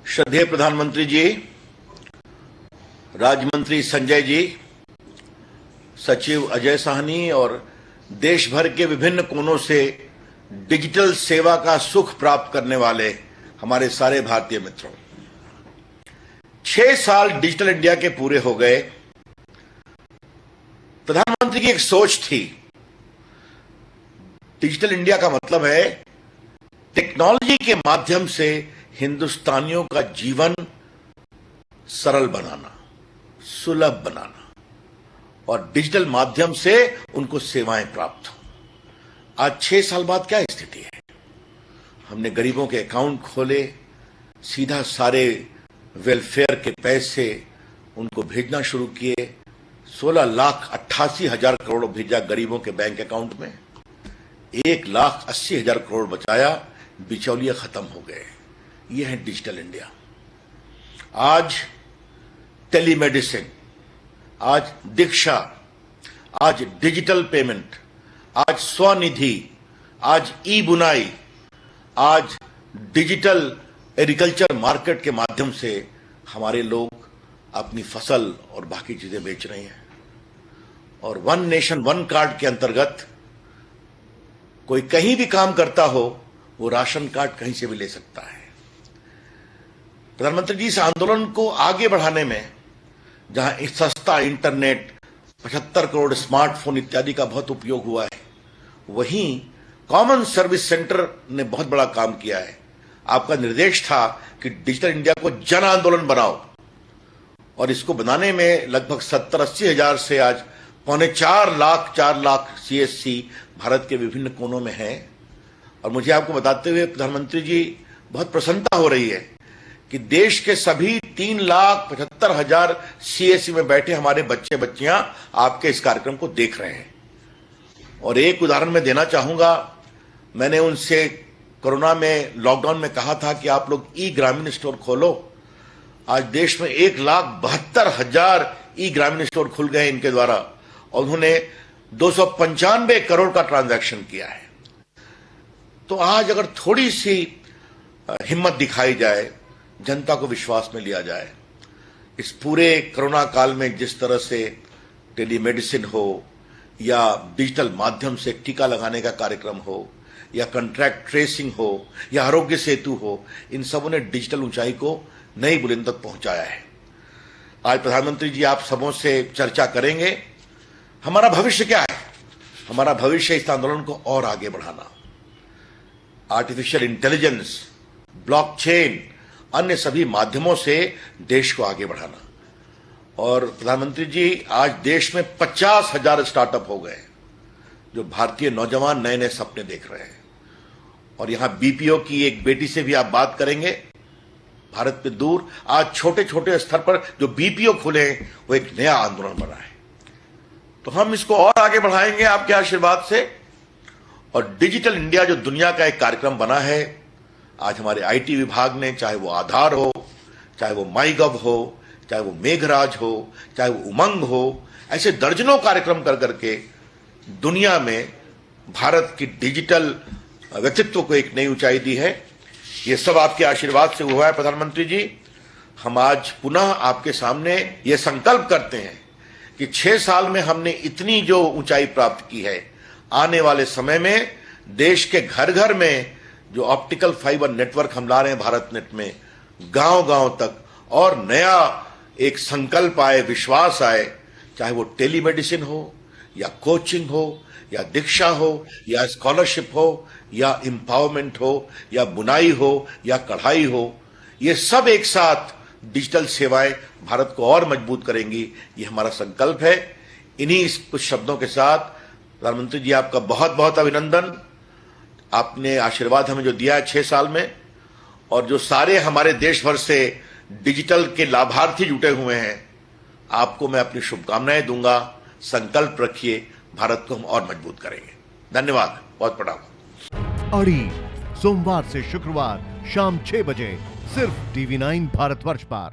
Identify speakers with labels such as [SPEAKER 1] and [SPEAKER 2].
[SPEAKER 1] श्रद्धेय प्रधानमंत्री जी, राज्य मंत्री संजय जी, सचिव अजय साहनी और देश भर के विभिन्न कोनों से डिजिटल सेवा का सुख प्राप्त करने वाले हमारे सारे भारतीय मित्रों, 6 साल डिजिटल इंडिया के पूरे हो गए। प्रधानमंत्री की एक सोच थी, डिजिटल इंडिया का मतलब है टेक्नोलॉजी के माध्यम से हिंदुस्तानियों का जीवन सरल बनाना, सुलभ बनाना और डिजिटल माध्यम से उनको सेवाएं प्राप्त हो। आज 6 साल बाद क्या स्थिति है? हमने गरीबों के अकाउंट खोले, सीधा सारे वेलफेयर के पैसे उनको भेजना शुरू किए। 16,88,000 करोड़ भेजा गरीबों के बैंक अकाउंट में, 1,80,000 करोड़ बचाया, बिचौलिए खत्म हो गए। यह है डिजिटल इंडिया। आज टेलीमेडिसिन, आज दीक्षा, आज डिजिटल पेमेंट, आज स्वनिधि, आज ई बुनाई, आज डिजिटल एग्रीकल्चर मार्केट के माध्यम से हमारे लोग अपनी फसल और बाकी चीजें बेच रहे हैं। और वन नेशन वन कार्ड के अंतर्गत कोई कहीं भी काम करता हो, वो राशन कार्ड कहीं से भी ले सकता है। प्रधानमंत्री जी, इस आंदोलन को आगे बढ़ाने में जहां सस्ता इंटरनेट, 75 करोड़ स्मार्टफोन इत्यादि का बहुत उपयोग हुआ है, वहीं कॉमन सर्विस सेंटर ने बहुत बड़ा काम किया है। आपका निर्देश था कि डिजिटल इंडिया को जन आंदोलन बनाओ, और इसको बनाने में लगभग 70-80 हजार से आज 4 लाख CSC भारत के विभिन्न कोनों में है। और मुझे आपको बताते हुए प्रधानमंत्री जी बहुत प्रसन्नता हो रही है कि देश के सभी 3,75,000 CSC में बैठे हमारे बच्चे बच्चियां आपके इस कार्यक्रम को देख रहे हैं। और एक उदाहरण मैं देना चाहूंगा, मैंने उनसे कोरोना में, लॉकडाउन में कहा था कि आप लोग ई ग्रामीण स्टोर खोलो। आज देश में 1,72,000 ई ग्रामीण स्टोर खुल गए इनके द्वारा, और उन्होंने 295 करोड़ का ट्रांजैक्शन किया है। तो आज अगर थोड़ी सी हिम्मत दिखाई जाए, जनता को विश्वास में लिया जाए, इस पूरे कोरोना काल में जिस तरह से टेलीमेडिसिन हो या डिजिटल माध्यम से टीका लगाने का कार्यक्रम हो या कॉन्ट्रैक्ट ट्रेसिंग हो या आरोग्य सेतु हो, इन सबों ने डिजिटल ऊंचाई को नई बुलंद तक पहुंचाया है। आज प्रधानमंत्री जी आप सबों से चर्चा करेंगे, हमारा भविष्य क्या है? हमारा भविष्य इस आंदोलन को और आगे बढ़ाना, आर्टिफिशियल इंटेलिजेंस, ब्लॉकचेन, अन्य सभी माध्यमों से देश को आगे बढ़ाना। और प्रधानमंत्री जी, आज देश में 50,000 स्टार्टअप हो गए, जो भारतीय नौजवान नए नए सपने देख रहे हैं। और यहां BPO की एक बेटी से भी आप बात करेंगे, भारत पे दूर, आज छोटे छोटे स्तर पर जो BPO खुले हैं, वो एक नया आंदोलन बना है। तो हम इसको और आगे बढ़ाएंगे आपके आशीर्वाद से। और डिजिटल इंडिया जो दुनिया का एक कार्यक्रम बना है, आज हमारे IT विभाग ने, चाहे वो आधार हो, चाहे वो माईगव हो, चाहे वो मेघराज हो, चाहे वो उमंग हो, ऐसे दर्जनों कार्यक्रम कर करके दुनिया में भारत की डिजिटल व्यक्तित्व को एक नई ऊंचाई दी है। ये सब आपके आशीर्वाद से हुआ है प्रधानमंत्री जी। हम आज पुनः आपके सामने ये संकल्प करते हैं कि 6 साल में हमने इतनी जो ऊंचाई प्राप्त की है, आने वाले समय में देश के घर घर में जो ऑप्टिकल फाइबर नेटवर्क हम ला रहे हैं भारत नेट में, गांव गांव तक, और नया एक संकल्प आए, विश्वास आए, चाहे वो टेलीमेडिसिन हो या कोचिंग हो या दीक्षा हो या स्कॉलरशिप हो या एम्पावरमेंट हो या बुनाई हो या कढ़ाई हो, ये सब एक साथ डिजिटल सेवाएं भारत को और मजबूत करेंगी। ये हमारा संकल्प है। इन्हीं कुछ शब्दों के साथ प्रधानमंत्री जी आपका बहुत बहुत अभिनंदन। आपने आशीर्वाद हमें जो दिया है 6 साल में, और जो सारे हमारे देश भर से डिजिटल के लाभार्थी जुटे हुए हैं, आपको मैं अपनी शुभकामनाएं दूंगा। संकल्प रखिए, भारत को हम और मजबूत करेंगे। धन्यवाद, बहुत प्रणाम।
[SPEAKER 2] अड़ी सोमवार से शुक्रवार शाम 6 बजे सिर्फ TV9 भारतवर्ष पर।